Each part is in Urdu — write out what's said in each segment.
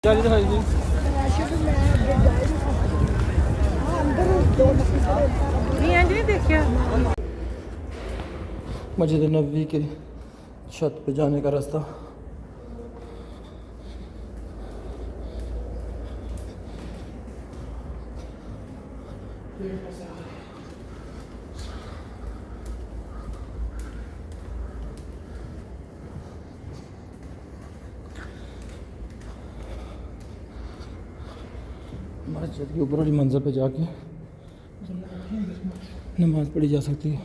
چالی دکھائی تھی نہیں دیکھا مسجد نبوی کے چھت پہ جانے کا راستہ. مسجد کے اوپر والی منزل پہ جا کے نماز پڑھی جا سکتی ہے.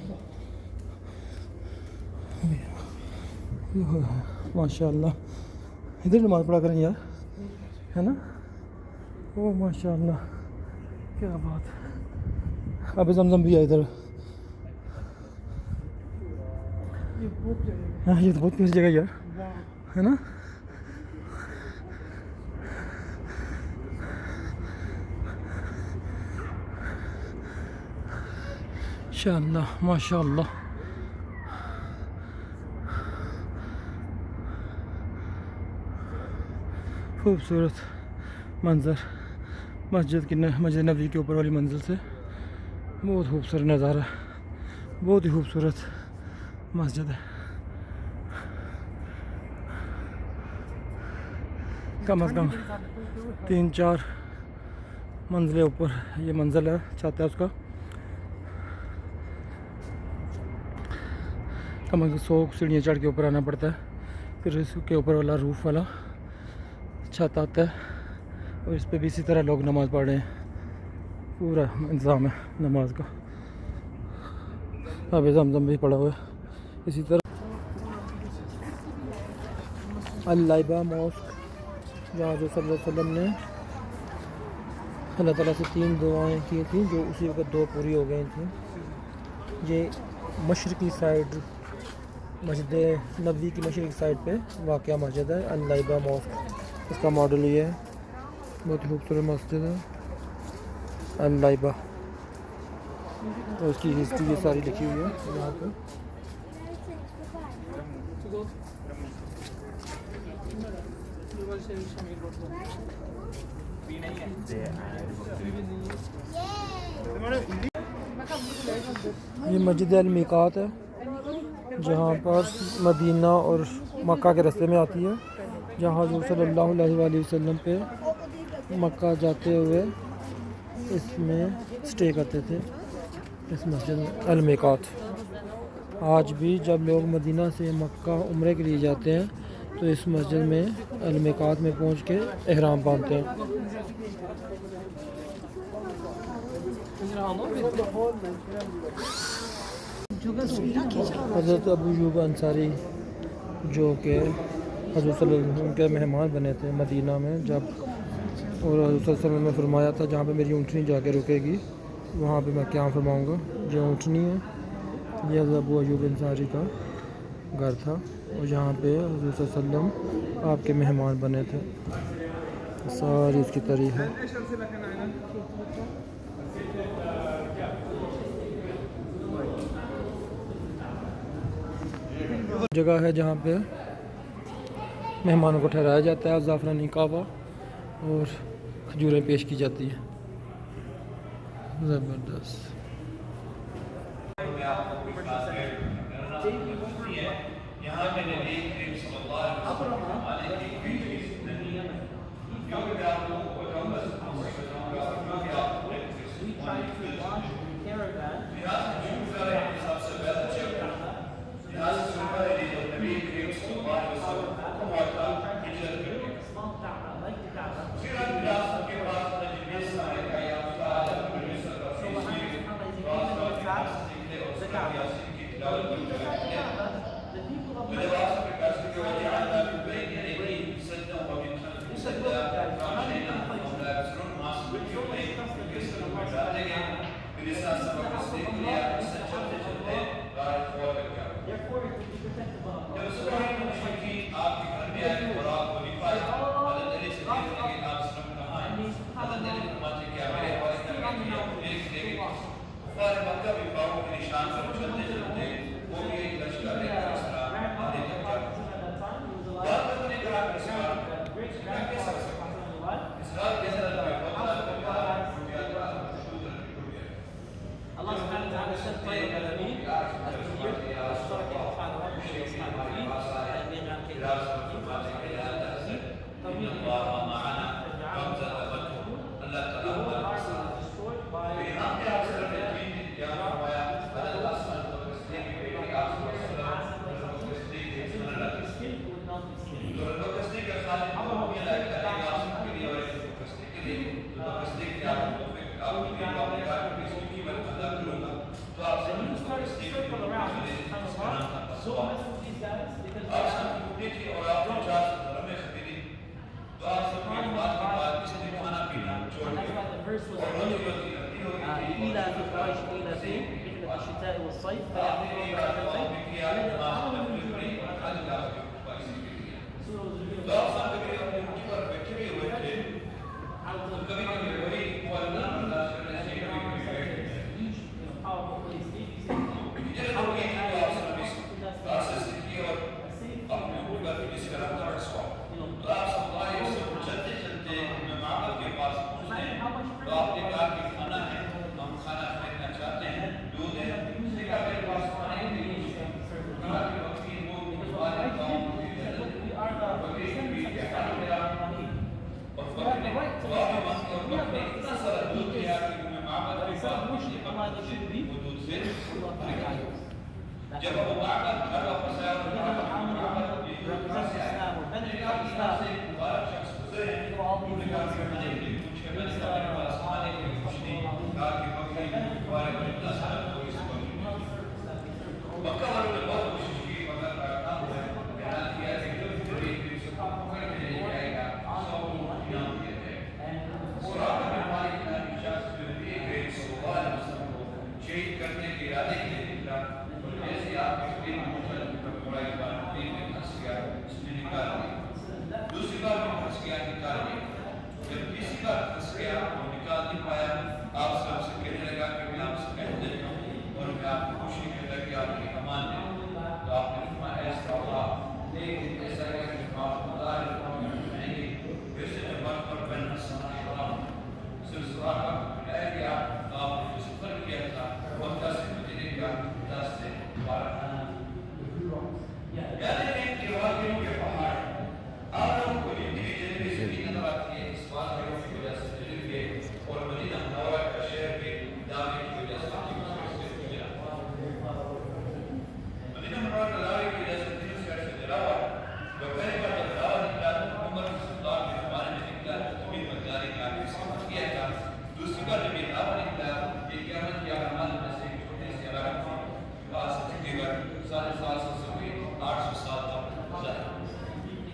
ماشاء اللہ ادھر نماز پڑھا کریں یار, ہے نا. او ماشاء اللہ کیا بات ہے. اب زمزم بھی ہے ادھر. ہاں یہ تو بہت پیاری جگہ یار, ہے نا. ماشاء اللہ ماشاء اللہ. خوبصورت منظر مسجد نبوی کے اوپر والی منزل سے. بہت خوبصورت نظارہ, بہت ہی خوبصورت مسجد ہے. کم از کم 3-4 منزلیں اوپر یہ منزل ہے, چھت ہے اس کا. کم از کم 100 سیڑھیاں چڑھ کے اوپر آنا پڑتا ہے. پھر اس کے اوپر والا روف والا چھت آتا ہے, اور اس پہ بھی اسی طرح لوگ نماز پڑھ رہے ہیں. پورا انتظام ہے نماز کا. اب زمزم بھی پڑا ہوا ہے اسی طرح. اللائبہ موسک جہاں حضرت صلی اللہ علیہ وسلم نے اللہ تعالیٰ سے 3 دعائیں کی تھیں جو اسی وقت 2 پوری ہو گئی تھیں. یہ مشرقی سائڈ مسجد نبوی کی مشرقی سائڈ پہ واقع مسجد ہے اللائبہ موسک. اس کا ماڈل یہ ہے, بہت ہی خوبصورت مسجد ہے اللائبہ. اور اس کی ہسٹری یہ ساری لکھی ہوئی ہے یہاں پہ. یہ مسجد المیقات ہے جہاں پر مدینہ اور مکہ کے راستے میں آتی ہے, جہاں حضور صلی اللہ علیہ وآلہ وسلم پہ مکہ جاتے ہوئے اس میں سٹے کرتے تھے, اس مسجد المیقات. آج بھی جب لوگ مدینہ سے مکہ عمرے کے لیے جاتے ہیں تو اس مسجد میں المیقات میں پہنچ کے احرام باندھتے ہیں. حضرت ابو ایوب انصاری جو کہ حضرت صلی اللہ علیہ وسلم کے مہمان بنے تھے مدینہ میں جب, اور حضرت صلی اللہ علیہ وسلم نے فرمایا تھا جہاں پہ میری اونٹنی جا کے رکے گی وہاں پہ میں قیام فرماؤں گا. جو اونٹنی ہے یہ حضرت ابو ایوب انصاری کا گھر تھا, اور جہاں پہ حضرت صلی اللہ علیہ وسلم آپ کے مہمان بنے تھے. ساری اس کی تاریخ ہے. جگہ ہے جہاں پہ مہمانوں کو ٹھہرایا جاتا ہے, زعفرانی قہوہ اور کھجوریں پیش کی جاتی ہیں. زبردست. آپ سب ڈھونڈی تھی اور آپ نے 400 درہم خریدی تو آپ سب کے بعد اس نے کھانا پینا چھوڑ دیا اور روزی روٹی رکھی ہوگی إلى في قريش إلى في رحلة الشتاء والصيف فيأخذون بعد البيت تو آپ سب کبھی اپنے اونٹی پر بیٹھے بھی ہوئے تھے کبھی کبھی وہی وہ اللہ برداشت کرنے سے کبھی کبھی بیٹھے تھے یہ لوگ یہ تھی تو آپ سب اس کلاسز سیکھی اور اپنے اونٹ پر اس کا رفتہ رسوا تو آپ سب آئے سب چلتے چلتے میں معبد کے پاس پہنچتے تو آپ نے کہا کہ کھانا ہے ہم کھانا خریدنا چاہتے ہیں دودھ ہے اس نے کہا میرے پاس کھانے کے لیے کہا کہ وقتی وہ والے قوم کی عزت وقتی بھی احترام میرا اور وقت نے جواب مانگے اور وقت نے اتنا سارا دودھ کیا کہ میں معبد کے پاس پہنچنے پر وہ دودھ سے نکال جب وہ معبد گھر واپس آیا اور معبد یہ دودھ کہاں سے آیا میں نے کہا کہ یہاں سے ایک مبارک شخص گزرے ہیں انہوں نے کہا کہ کھانے کے لیے کچھ ہے میں نے کہا میرے پاس کھانے کے لیے کچھ نہیں کہا کہ بکری مبارک اور اتنا سارا کوئی اس کو نہیں مکہ والوں نے بہت کوشش کی مگر ناکام ہوئے اعلان کیا کہ جو بھی سب کو پکڑ کے لے جائے گا سب کو انعام دیا جائے گا اور آپ نے مالک نامی شخص جو ایک ایک صلی اللہ علیہ وسلم کو شہید کرنے کے ارادے کے لیے نکلا اور جیسے آپ کے شہید موٹر بڑا ایک بار دین میں پھنس گیا اس نے نکال دیا دوسری بار میں پھنس گیا نکال دیا جب تیسری بار پھنس گیا وہ نکال نہیں پایا آپ سب سے کہنے لگا کہ میں آپ سے کہہ دیتا ہوں اور میں آپ کو خوشی کے لگے آپ کی امان دے تو آپ نے فرمایا ایسا اللہ لیکن ایسا ہے کہ آپ مدار قوم میں رہیں گے ویسے جبان پر بہن سنا حرام سلسلہ کا بنایا گیا آپ نے جو سفر کیا تھا وقتہ سے مدینے کا 10 سے 12 یعنی ایک جواگیوں کے پہاڑ آپ لوگوں کو یہ دلی جنبی سے بھی نظر آتی ہے اس بات کی وجہ سے جنب کے اور مدینہ منورہ کا شہر کے دعوے کی وجہ سے مدینہ منورہ کا دعوے کی وجہ سے دل سے جلاوہ جو پہلے بار جب دعوہ نکلا تو عمر صلی اللہ کے زمانے میں نکلا تو تمہیں مداری کا آپ سے مت کیا تھا دوسری بار جب یہ دعوہ نکلا یہ قیامت کی اعمال میں سے ایک چھوٹے سے علاقہ تھا پاس چھٹی بار 750 سے 800 سال تک گزارا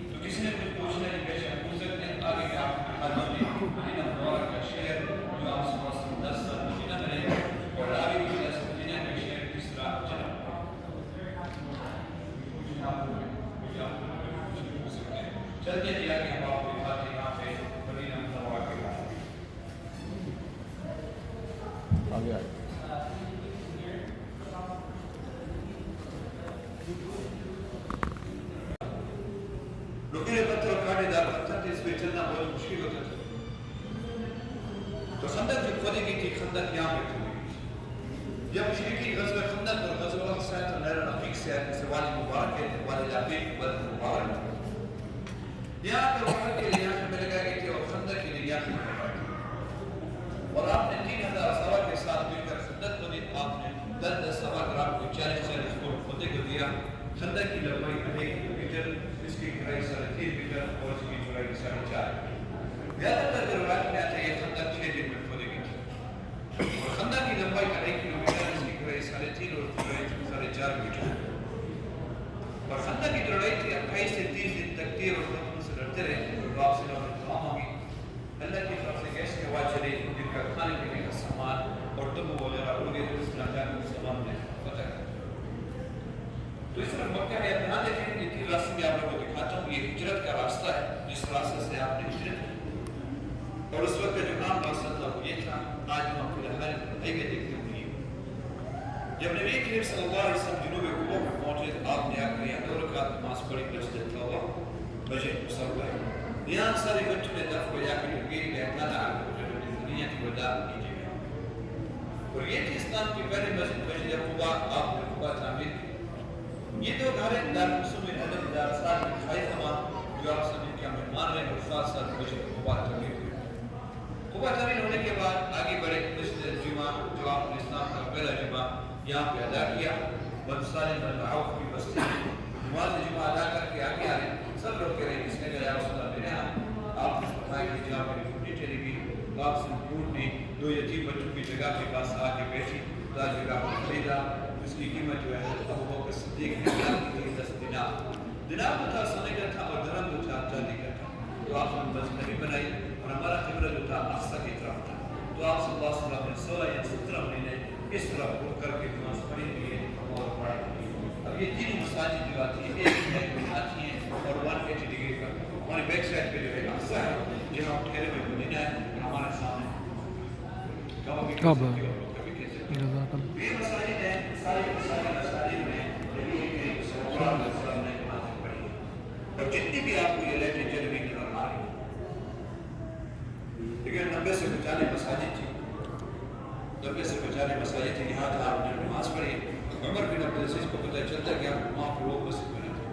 تو کسی نے کچھ پوچھنے کی پیش پوچھ سکتے ہیں آگے کہ آپ حضرت مدینہ منورہ کا شہر جو آپ سے 10 سال مدینہ میں رہے اور آگے کی وجہ سے مدینہ کا شہر کس طرح چلا چلتے دیا کہ ہم آپ کو دکھاتے ہیں یہاں پہ مدینہ منورہ کے بعد آگے آئے نکیلے پتھر اور کانٹے دار پتھر تھے اس پہ چلنا بہت مشکل ہوتا تھا تو خندق جو کھودی کی تھی خندق یہاں پہ کھودی گئی جب مشرکی غزوہ خندق اور غزوہ اقصیٰ تو نیر رفیق سے آئے جسے والد مبارک ہے والد عبیق والد مبارک یہاں پر وقت کے لیے ہمیں لگا گئی تھی اور خندق کے لیے یہاں پر اور آپ نے 3000 سوار کے ساتھ مل کر خندق کو دی آپ نے 10 سوار کر آپ کو 40 فٹ کھودے کو دیا خندق کی لمبائی 1 کلومیٹر اس کی گہرائی 3.5 میٹر اور اس کی چوڑائی 4.5 زیادہ تر روایت میں آتا ہے یہ خندق 6 دن میں کھودے گئی تھی اور خندق کی لمبائی 1 کلومیٹر اس کی گہرائی 3.5 اور چوڑائی 4.5 میٹر اور خندق کی چوڑائی تھی 28 سے 30 دن تک تیر اور دشمن سے لڑتے رہے تو آپ سے دعا مانگی اللہ کی طرف سے ایسی ہوا چلی جن کا کھانے پینے کا سامان اور تمبو وغیرہ اڑ گئے تو اس طرح جانے کے سامان نے فتح کر تو اس طرح مکہ ہے دھیان دیکھیں یہ 3 راستے میں آپ لوگوں کو دکھاتا ہوں یہ ہجرت کا راستہ ہے جس راستے سے آپ نے ہجرت کی اور اس وقت کا جو عام راستہ تھا وہ یہ تھا آج ہم فی الحال ہائیوے دیکھتے ہوئے جب نبی کریم صلی اللہ علیہ وسلم جنوب قبا میں پہنچے آپ نے آ کر یہاں 2 رکعت نماز پڑھی مسجد طلبہ بجے مصلی یہاں سارے بچوں نے دف بجا کے لگے احتیاط آ دنیا کی وداع کیجیے اور یہ تھی اسلام کی پہلی مسجد مسجد قبا آپ نے قبا تعمیر کی یہ 2 گھریں دارالقصوم الادب دارالسلام کے خائی زمان جو آپ سمجھ کے مہمان رہے اور ساتھ مسجد قبا تعمیر ہوئی قبا تعمیر ہونے کے بعد آگے بڑھے مسجد جمعہ جو آپ نے اسلام کا پہلا جمعہ یہاں پہ ادا کیا بن سالم بن عوف کی بستی میں نماز جمعہ ادا کر کے آگے آ رہے سب لوگ کہہ رہے ہیں کس نے کہا یا رسول اللہ میرے یہاں آپ نے فرمایا کہ جہاں میری چھوٹی چلی گئی تو آپ سے اونٹ نے 2 یتیم بچوں کی جگہ کے پاس آ کے بیٹھی تا جگہ کو خریدا اس کی قیمت جو ہے ابو بکر صدیق نے بیان کی تھی 10 دینار کو تھا سونے کا تھا اور درہم جو تھا چاندی کا تھا. تو آپ نے مسجد نبی بنائی اور ہمارا قبلہ جو تھا اقصی کی طرف تھا. تو آپ صلی اللہ علیہ وسلم نے 16 یا 17 مہینے اس طرح رک کر کے نماز پڑھی ہوئی ہے اور پڑھائی. اب یہ تین مساجد جو آتی ہیں ایک میں آتی ہیں اور 180 ڈگری پر ہماری بیک سائڈ پہ جو ہے اقصی ہے جہاں ٹھہرے ہوئے مدینہ ہے اور ہمارے سامنے کعبہ. یہ مساجد ہیں ساری مساجد میں نبی کریم صلی اللہ علیہ وسلم نے نماز پڑھی اور جتنی بھی آپ کو یہ لٹریچر بھی نظر آ رہی لیکن 90 سے 95 مساجد تھی 90 سے 95 مساجد تھی یہاں تھا آپ نے نماز پڑھی. عمر بن عبد العزیز کو پتہ چلتا کہ آپ وہاں پر لوگ مسجد بنا تھے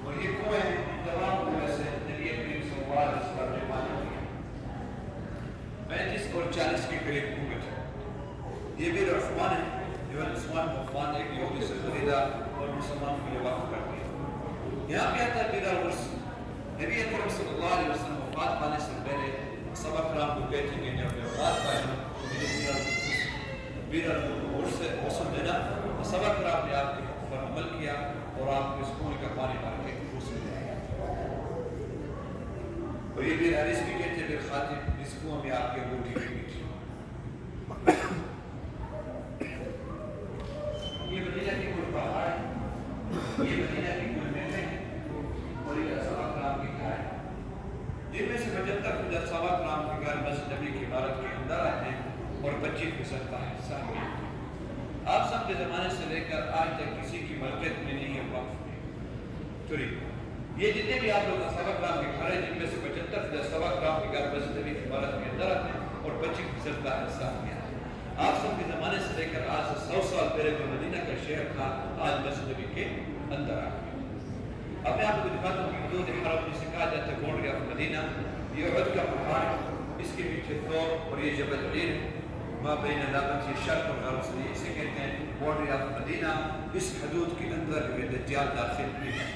اور یہ کنویں تمام کنویں سے نبی کریم صلی اللہ علیہ وسلم نے پانی پیا 35 اور 40 کے قریب کنویں تھے. یہ بھی عثمان ہے جو عثمان عفان ایک یہودی سے خریدا اور مسلمان کے لیے وقف کر دیا. یہاں پہ آتا ہے بیر العرس. نبی اکرم صلی اللہ علیہ وسلم وفات پانے سے پہلے صحابہ کرام کو کہتے ہیں کہ جب وفات پائے بیر العرس سے غسل دینا. صحابہ کرام نے آپ کے حکم پر عمل کیا اور آپ کو اس کنویں کا پانی بھر کے غسل دیا. اور یہ بیر حارث بھی کہتے ہیں بیر خاتم اس کنویں میں آپ کے روٹی بھی تھی. یہ مدینہ کی کوئی پہاڑ ہے یہ مدینہ کی کوئی محل ہے اور یہ صحابہ کرام کے گھر ہے جن میں سے 75 صحابہ کرام کے گھر مسجد نبی کی عمارت کے اندر آتے ہیں اور 25% کا حصہ ہے. آپ سب کے زمانے سے لے کر آج تک کسی کی ملکیت میں نہیں ہے وقف میں چوری. یہ جتنے بھی آپ لوگ صحابہ کرام کے گھر ہیں جن میں سے 75 صحابہ کرام کے گھر مسجد نبی کی عمارت کے اندر آتے ہیں اور 25% کا حصہ ہے. آپ سب کے زمانے سے لے کر آج سے 100 سال پہلے جو مدینہ کا شہر تھا آج مسجد نبی کے اندر آ گیا. اب میں آپ کو دکھاتا ہوں کہ حدود حرم جسے کہا جاتا ہے باؤنڈری آف مدینہ. یہ احد کا پہاڑ اس کے پیچھے طور اور یہ جبل عیر ما بین لابن سے شرق اور غرب سے اسے کہتے ہیں باؤنڈری آف مدینہ. اس حدود کے اندر جو ہے دجال داخل ہوئی ہے.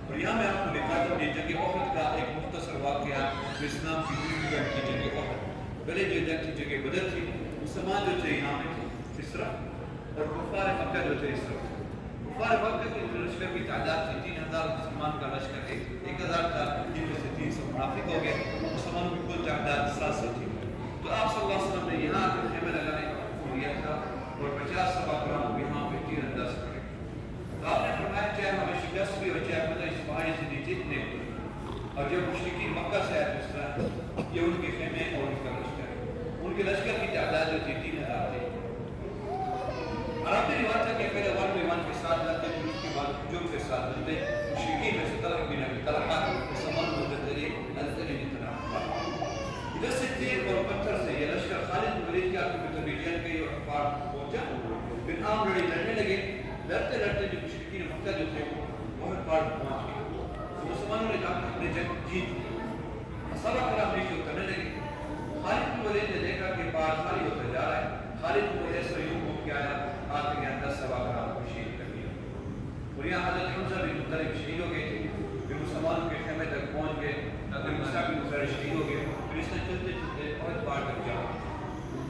اور یہاں میں آپ کو دکھاتا ہوں یہ جنگ احد کا ایک مختصر واقعہ اسلام کی دوسری جنگ کی جنگ احد. پہلے جو جنگ کی جنگ بدر تھی مسلمان جو تھے یہاں میں تھے اس طرف اور کفار مکہ جو تھے اس طرف. کفار مکہ کے لشکر کی تعداد تھی 3000 مسلمان کا لشکر ہے 1000 تھا جن میں سے 300 منافق ہو گئے. مسلمانوں کی کل تعداد 700 تھی. تو آپ صلی اللہ علیہ وسلم نے یہاں کے خیمے لگانے کا حکم دیا تھا اور 50 صحابہ کرام کو یہاں پہ تیر انداز کرے. تو آپ نے فرمایا چاہے ہمیں شکست بھی ہو چاہے ہمیں اس پہاڑی سے نیچے اتنے ہوئے. اور جب مشرکین مکہ سے آئے اس طرح یہ ان کے خیمے اور ان کا لشکر ان کے لشکر کی تعداد جو تھی 3000 تھی. عرب میں روایت ہے کہ پہلے 1v1 کے ساتھ لڑتے تھے اس کے بعد جم کے ساتھ لڑتے. مشرکین میں سے طلق بن ابی طلحہ مسلمان حضرت علی حضرت علی نے طلحہ ادھر سے تیر اور پتھر سے یہ لشکر خالد بن ولید کے آنکھوں میں تبھی جل گئی اور پار پہنچا. پھر عام لڑائی لڑنے لگے. لڑتے لڑتے جو مشرکین مکہ جو تھے بہت پار پہنچ گئے. تو مسلمانوں نے کہا کہ اپنے جنگ جیت لی. صحابہ کرام نیچے اترنے لگے. خالد بن ولید نے دیکھا کہ پار خالی ہوتا جا رہا ہے. خالد بن ولید سے یوں گھوم کے آیا آتے کے اندر صحابہ کرام کو شہید کر دیا. اور یہاں حضرت حمزہ بن مطلب شہید ہو گئے تھے. پھر مسلمانوں کے خیمے تک پہنچ گئے. اگر مصعب بن عمیر شہید ہو گئے. پھر اس نے چلتے چلتے بہت پار تک جا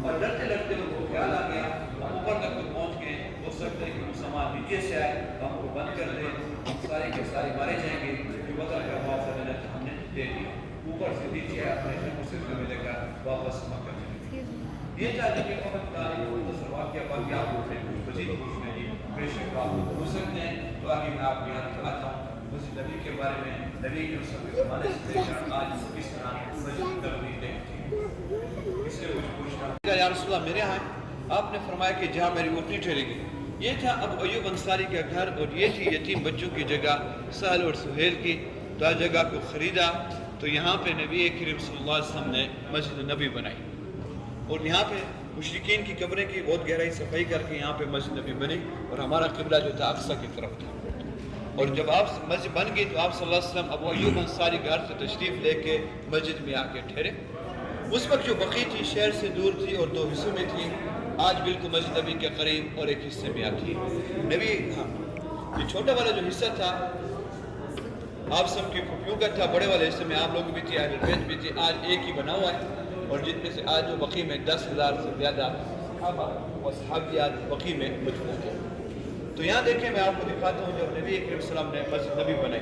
اور لڑتے لڑتے ان کو خیال آ گیا ہم اوپر تک تو پہنچ گئے. ہو سکتا ہے کہ مسلمان نیچے سے آئے ہم کو بند کر دیں ہم سارے کے سارے مارے جائیں گے. جو بدل کا معاوضہ دینا ہم نے دے دیا. اوپر سے نیچے اپنے خیموں سے خیمے لے کر واپس مکہ چلے. یہ چاہتے کہ وقت کا ایک مختصر واقعہ باقی آپ کو سے مزید پوچھنے کی بے شک آپ ہو سکتے ہیں. تو آگے میں آپ کو یہاں دکھاتا ہوں مسجد نبی کے بارے میں. نبی کے سب کے زمانے سے لے کر آج کس طرح مسجد تبدیل دیکھتی ہے. اس لیے کچھ پوچھنا یا رسول اللہ میرے یہاں آپ نے فرمایا کہ جہاں میری اونٹنی ٹھہرے گی. یہ تھا ابو ایوب انصاری کا گھر اور یہ تھی یتیم بچوں کی جگہ سہل اور سہیل کی. تو اس جگہ کو خریدا تو یہاں پہ نبی کریم صلی اللہ علیہ وسلم نے مسجد نبی بنائی. اور یہاں پہ مشرکین کی قبریں کی بہت گہرائی صفائی کر کے یہاں پہ مسجد نبی بنی اور ہمارا قبلہ جو تھا اقصی کی طرف تھا. اور جب آپ مسجد بن گئی تو آپ صلی اللہ علیہ وسلم ابو ایوب انصاری گھر سے تشریف لے کے مسجد میں آ کے ٹھہرے. اس وقت جو بقی تھی شہر سے دور تھی اور 2 حصوں میں تھی. آج بالکل مسجد نبی کے قریب اور ایک حصے میں آتی ہے. نبی یہ چھوٹا والا جو حصہ تھا آپ سب کی پھوپھیوں کا تھا. بڑے والے حصے میں آپ لوگ بھی تھے اہل بیت بھی تھے. آج ایک ہی بنا ہوا ہے اور جن میں سے آج جو بقی میں 10,000 سے زیادہ صحابہ و صحابیات بقی میں مدفون تھے. تو یہاں دیکھیں میں آپ کو دکھاتا ہوں جب نبی کریم صلی اللہ علیہ وسلم نے مسجد نبی بنائی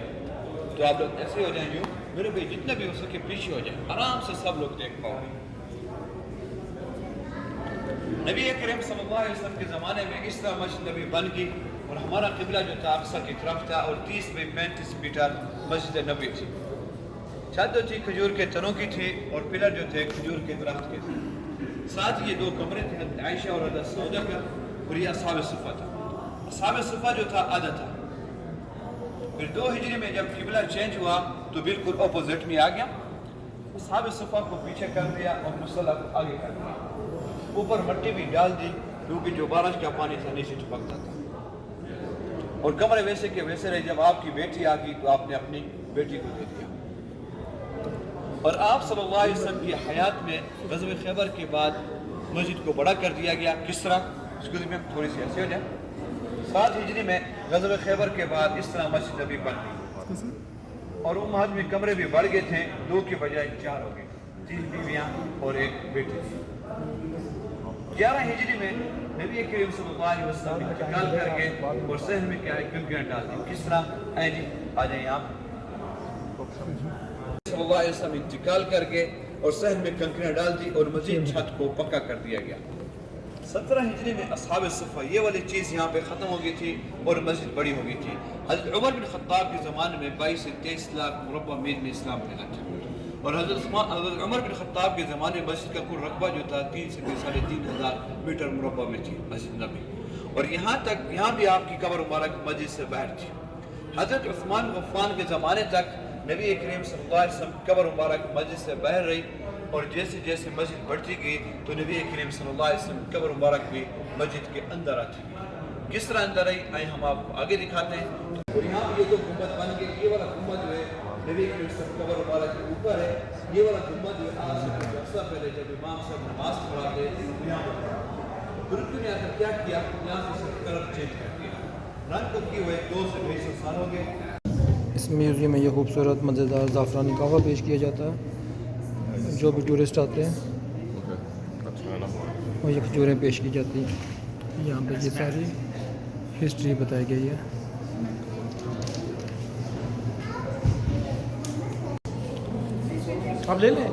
تو آپ لوگ ایسے ہو جائیں جو میرے بھائی جتنے بھی ہو سکے پیچھے ہو جائیں, آرام سے سب لوگ دیکھ پاؤ گے. نبی کریم صلی اللہ علیہ وسلم کے زمانے میں اس طرح مسجد نبی بن گئی اور ہمارا قبلہ جو تھا اقصی کی طرف تھا اور 30 بائی 35 میٹر مسجد نبی تھی. چھت جو تھی کھجور کے تنوں کی تھی اور پلر جو تھے کھجور کے درخت کے تھے. ساتھ یہ 2 کمرے تھے, حضرت عائشہ اور حضرت سودا کا, اور یہ اصحاب صفہ تھا. اصحاب صفہ جو تھا آدھا تھا. پھر 2 ہجری میں جب قبلہ چینج ہوا تو بالکل اپوزٹ میں آ گیا. اصحاب صفہ کو پیچھے کر دیا اور مصلی کو آگے کر دیا. اوپر مٹی بھی ڈال دی کیونکہ جو بارش کا پانی تھا نیچے ٹپکتا تھا. اور کمرے ویسے کے ویسے رہے. جب آپ کی بیٹی آ گئی تو آپ نے اپنی بیٹی کو دے دیا. اور آپ صلی اللہ علیہ وسلم کی حیات میں غزوہ خیبر کے بعد مسجد کو بڑا کر دیا گیا. کس طرح؟ اس کو میں تھوڑی سی ایسے ہو جائے. 7 ہجری میں غزوہ خیبر کے بعد اس طرح مسجد نبی بن گئی اور امہات میں کمرے بھی بڑھ گئے تھے. 2 کے بجائے 4 ہو گئے, 3 بیویاں اور 1 بیٹی تھی. 11 ہجری میں نبی کریم صلی اللہ علیہ وسلم انتقال کر گئے اور صحن میں کیا ہے کنکریاں ڈال دی. کس طرح؟ اے جی آ جائیں آپ. صلی اللہ علیہ وسلم انتقال کر گئے اور صحن میں کنکریاں ڈال دی اور مزید چھت کو پکا کر دیا گیا. 17 ہجری میں اصحاب صفہ یہ والی چیز یہاں پہ ختم ہو گئی تھی اور مسجد بڑی ہو گئی تھی. حضرت عمر بن خطاب کے زمانے میں 22 سے 23 لاکھ مربع میل میں اسلام پھیلا تھا. اور حضرت عمر بن خطاب کے زمانے میں مسجد کا کل رقبہ جو تھا 3 سے 3.5 میٹر مربع میں تھی مسجد نبی. اور یہاں بھی آپ کی قبر مبارک مسجد سے باہر تھی. حضرت عثمان غفان کے زمانے تک نبی کریم صلی اللہ علیہ وسلم قبر مبارک مسجد سے باہر رہی اور جیسے جیسے مسجد بڑھتی گئی تو نبی کریم صلی اللہ علیہ وسلم قبر مبارک بھی مسجد کے اندر آتی گئی. کس طرح اندر رہی آئے ہم آپ کو آگے دکھاتے ہیں. اور یہاں بھی یہ 2 گنبد بن گئے. یہ والا گنبد جو ہے نبی کریم صلی اللہ علیہ وسلم قبر مبارک کے اوپر ہے. یہ والا گنبد جو ہے آج سے کچھ عرصہ پہلے جب امام صاحب نماز پڑھاتے یہاں پر ترکی نے آ کر کیا کیا, یہاں سے صرف کلر چینج کر دیا. رنگ کو کیے ہوئے 2 سے 250 سال ہو گئے. اس میوزیم میں یہ خوبصورت مزیدار زعفرانی قہوہ پیش کیا جاتا ہے. جو بھی ٹورسٹ آتے ہیں اور یہ کھجوریں پیش کی جاتی ہیں. یہاں پہ یہ ساری ہسٹری بتائی گئی ہے. آپ لے لیں.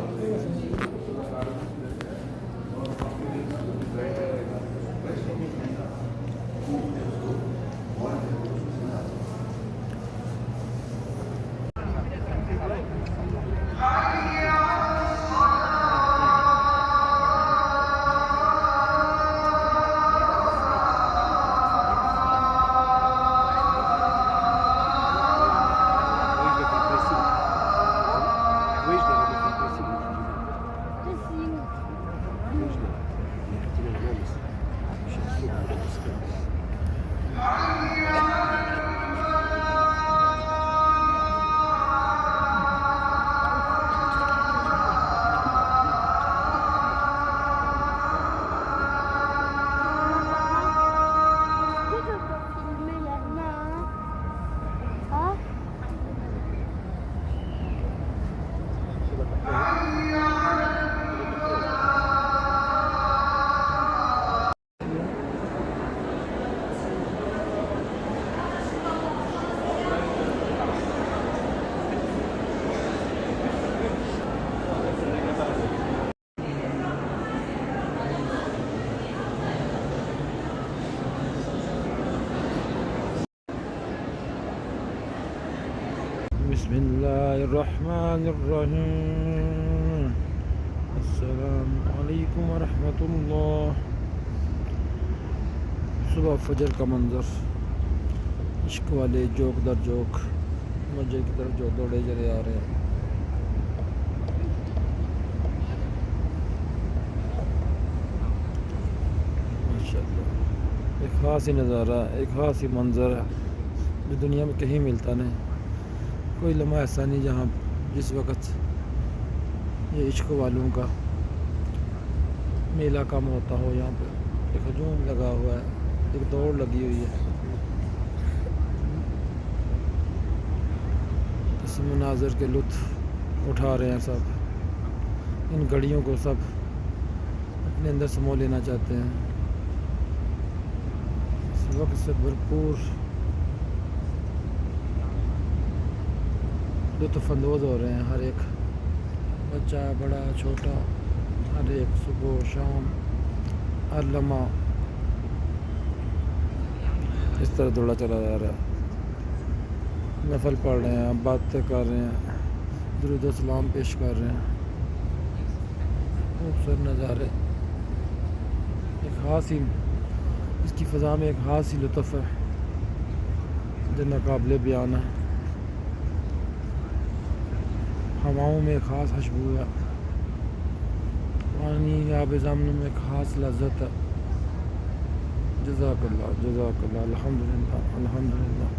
بسم اللہ الرحمن الرحیم. السلام علیکم ورحمۃ اللہ. صبح فجر کا منظر, عشق والے جوک در جوک مسجد کی طرف جو دوڑے چلے آ رہے ہیں. ماشاءاللہ ایک خاص ہی نظارہ, ایک خاص ہی منظر ہے جو دنیا میں کہیں ملتا نہیں. کوئی لمحہ ایسا نہیں جہاں جس وقت یہ عشق والوں کا میلہ کم ہوتا ہو. یہاں پہ ایک ہجوم لگا ہوا ہے, ایک دوڑ لگی ہوئی ہے. اس مناظر کے لطف اٹھا رہے ہیں سب. ان گھڑیوں کو سب اپنے اندر سمو لینا چاہتے ہیں. وقت سے بھرپور لطف اندوز ہو رہے ہیں ہر ایک بچہ بڑا چھوٹا، ہر ایک صبح شام ہر لمحہ اس طرح دوڑا چلا جا رہا ہے. نفل پڑھ رہے ہیں، باتیں کر رہے ہیں، درود و سلام پیش کر رہے ہیں. خوبصورت نظارے، ایک خاص ہی اس کی فضا میں ایک خاص ہی لطف ہے جو ناقابل بیان ہے. ہواؤں میں ایک خاص خوشبو ہے، پانی آب زمین میں ایک خاص لذت ہے. جزاک اللہ، جزاک اللہ، الحمدللہ، الحمدللہ.